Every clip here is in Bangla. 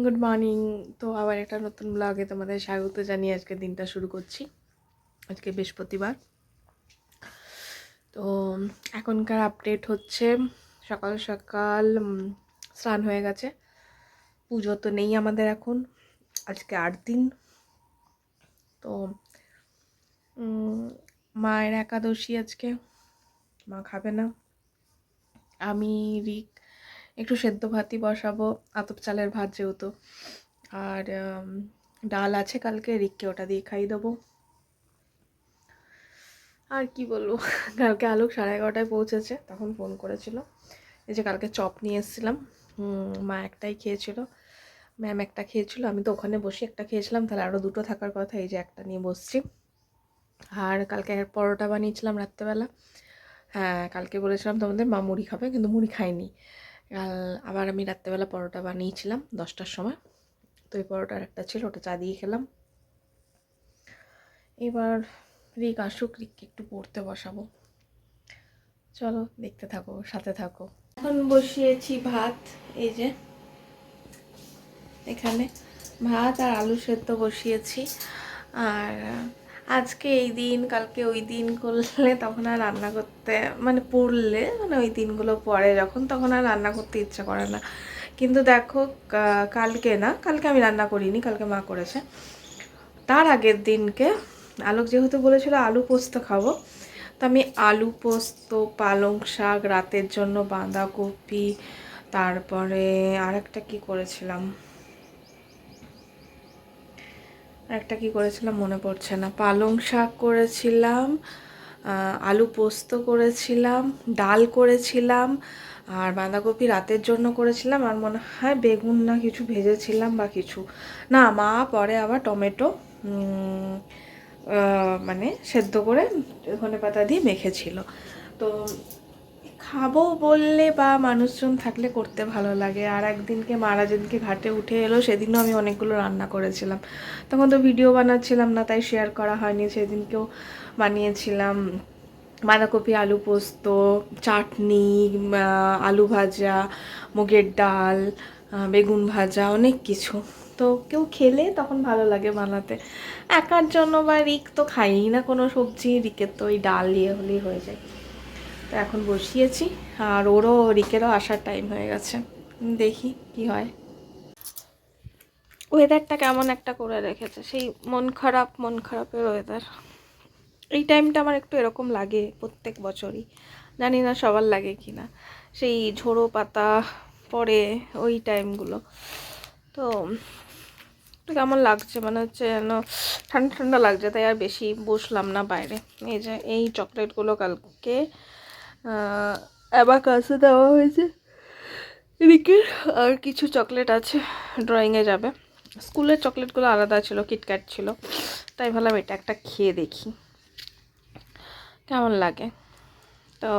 Good morning. তো আবার একটা নতুন ব্লগে তোমাদের স্বাগত জানিয়ে আজকে দিনটা শুরু করছি। আজকে বৃহস্পতিবার। তো এখনকার আপডেট হচ্ছে সকাল সকাল স্নান হয়ে গেছে। পুজো তো নেই আমাদের এখন, আজকে 8 দিন। তো মায়ের একাদশী আজকে, মা খাবে না। আমি রিক একটু সেদ্ধ ভাতই বসাবো, আতপ চালের ভাত যেহেতু, আর ডাল আছে কালকে, রিককে ওটা দিয়ে খাইয়ে দেবো। আর কি বলবো, কালকে আলোক 11:30টায় পৌঁছেছে, তখন ফোন করেছিল। এই যে কালকে চপ নিয়ে এসেছিলাম, মা একটাই খেয়েছিল, ম্যাম একটা খেয়েছিল, আমি তো ওখানে বসে একটা খেয়েছিলাম, তাহলে আরও দুটো থাকার কথা, এই যে একটা নিয়ে বসছি। আর কালকে পরোটা বানিয়েছিলাম রাত্রেবেলা। হ্যাঁ, কালকে বলেছিলাম তোমাদের মা মুড়ি খাবে, কিন্তু মুড়ি খাইনি। কাল আবার আমি রাত্রেবেলা পরোটা বানিয়েছিলাম 10টার সময়, তো এই পরোটার একটা ছিল, ওটা চা দিয়ে খেলাম। এবার রিক আসুক, রিককে একটু পড়তে বসাবো। চলো দেখতে থাকো, সাথে থাকো। এখন বসিয়েছি ভাত, এই যে এখানে ভাত আর আলু সেদ্ধ বসিয়েছি। আর আজকে এই দিন, কালকে ওই দিন করলে তখন আর রান্না করতে, মানে পড়লে, মানে ওই দিনগুলো পরে যখন, তখন আর রান্না করতে ইচ্ছা করে না। কিন্তু দেখো, কালকে না, কালকে আমি রান্না করিনি, কালকে মা করেছে। তার আগের দিনকে আলোক যেহেতু বলেছিল আলু পোস্ত খাবো, তো আমি আলু পোস্ত, পালং শাক, রাতের জন্য বাঁধাকপি, তারপরে আরেকটা কি করেছিলাম, মনে পড়ছে না, পালং শাক করেছিলাম, আলু পোস্ত করেছিলাম, ডাল করেছিলাম, আর বাঁধাকপি রাতের জন্য করেছিলাম, আর মনে হয় বেগুন না কিছু ভেজেছিলাম বা কিছু, না মা পরে আবার টমেটো মানে সেদ্ধ করে ধনেপাতা দিয়ে মেখেছিল। তো খাবো বললে বা মানুষজন থাকলে করতে ভালো লাগে। আর একদিনকে মারা যেদিনকে ঘাটে উঠে এলো, সেদিনও আমি অনেকগুলো রান্না করেছিলাম, তখন তো ভিডিও বানাচ্ছিলাম না, তাই শেয়ার করা হয়নি। সেদিনকেও বানিয়েছিলাম বাঁধাকপি আলু পোস্ত, চাটনি, আলু ভাজা, মুগের ডাল, বেগুন ভাজা, অনেক কিছু। তো কেউ খেলে তখন ভালো লাগে বানাতে। একার জন্য বা রিক তো খাইই না কোনো সবজি, রিকের তো ওই ডাল দিয়ে হলেই হয়ে যায়। তো এখন বসিয়েছি, আর রিকেরও আসার টাইম হয়ে গেছে, দেখি কি হয়। ওয়েদারটা কেমন একটা করে রেখেছে, সেই মন খারাপের ওয়েদার। এই টাইমটা আমার একটু এরকম লাগে প্রত্যেক বছরই, জানি না সবার লাগে কি না, সেই ঝোড়ো পাতা পড়ে ওই টাইমগুলো। তো একটু কেমন লাগছে, মানে হচ্ছে যেন ঠান্ডা ঠান্ডা লাগছে, তাই আর বেশি বসলাম না বাইরে। এই যে এই চকলেটগুলো কালকে অ্যাবাকাসে দেওয়া হয়েছে এদিকে, আর কিছু চকলেট আছে, ড্রয়িংয়ে যাবে। স্কুলের চকলেটগুলো আলাদা ছিল, কিটক্যাট ছিল, তাই ভাবলাম এটা একটা খেয়ে দেখি কেমন লাগে। তো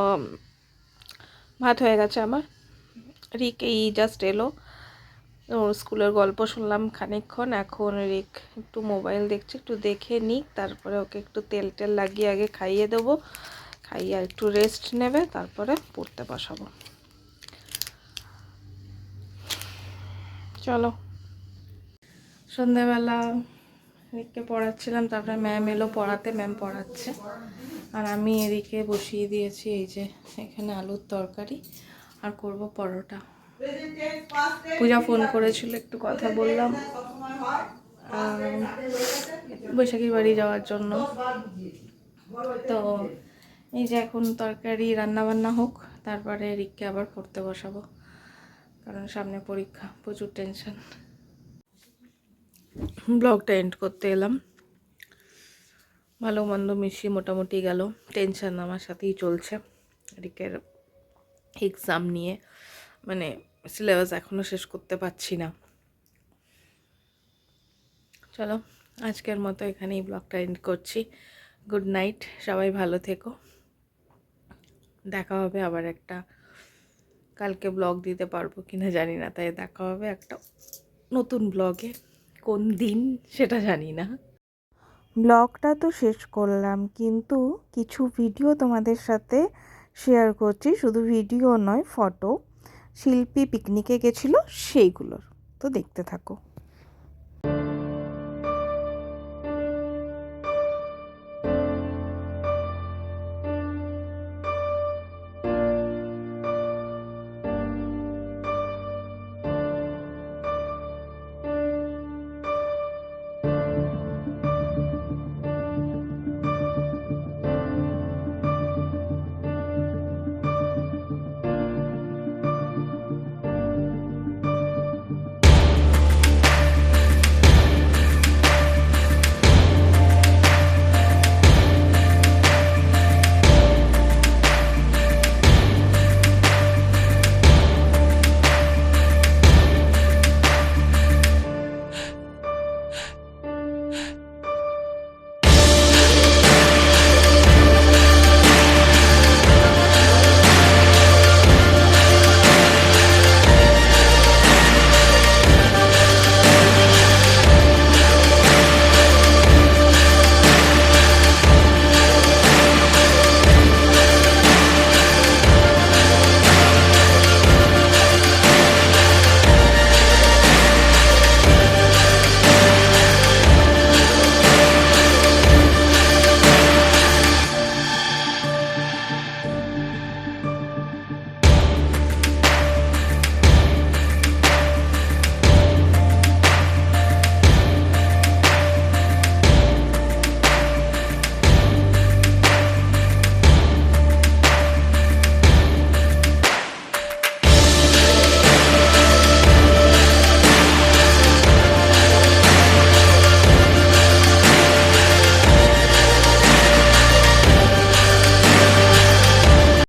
ভাত হয়ে গেছে আমার, রিক এই জাস্ট এলো, ওর স্কুলের গল্প শুনলাম খানিকক্ষণ। এখন রিক একটু মোবাইল দেখছে, একটু দেখে নিক, তারপরে ওকে একটু তেল লাগিয়ে আগে খাইয়ে দেবো, খাইয়ে একটু রেস্ট নেবে, তারপরে পড়তে বসাবো। চলো। সন্ধ্যাবেলা রিককে পড়াচ্ছিলাম, তারপরে ম্যাম এলো পড়াতে, ম্যাম পড়াচ্ছে, আর আমি এদিকে বসিয়ে দিয়েছি এই যে এখানে আলুর তরকারি, আর করব পরোটা। পূজা ফোন করেছিল, একটু কথা বললাম বৈশাখীর বাড়ি যাওয়ার জন্য। তো এই যে এখন তরকারি রান্না বান্না হোক, তারপরে রিককে আবার পড়তে বসাবো, কারণ সামনে পরীক্ষা, প্রচুর টেনশন। ব্লগটা এন্ড করতে এলাম, ভালো মন্দ মিশিয়ে মোটামুটি গেল। টেনশন আমার সাথেই চলছে রিকের এক্সাম নিয়ে, মানে সিলেবাস এখনও শেষ করতে পারছি না। চলো আজকের মতো এখানেই ব্লগটা এন্ড করছি। গুড নাইট, সবাই ভালো থেকো, দেখা হবে আবার একটা, কালকে ব্লগ দিতে পারবো কিনা জানি না, তাই দেখা হবে একটা নতুন ব্লগে, কোন দিন সেটা জানি না। ব্লগটা তো শেষ করলাম, কিন্তু কিছু ভিডিও তোমাদের সাথে শেয়ার করছি, শুধু ভিডিও নয়, ফটো। শিল্পী পিকনিকে গেছিলো সেইগুলোর। তো দেখতে থাকো।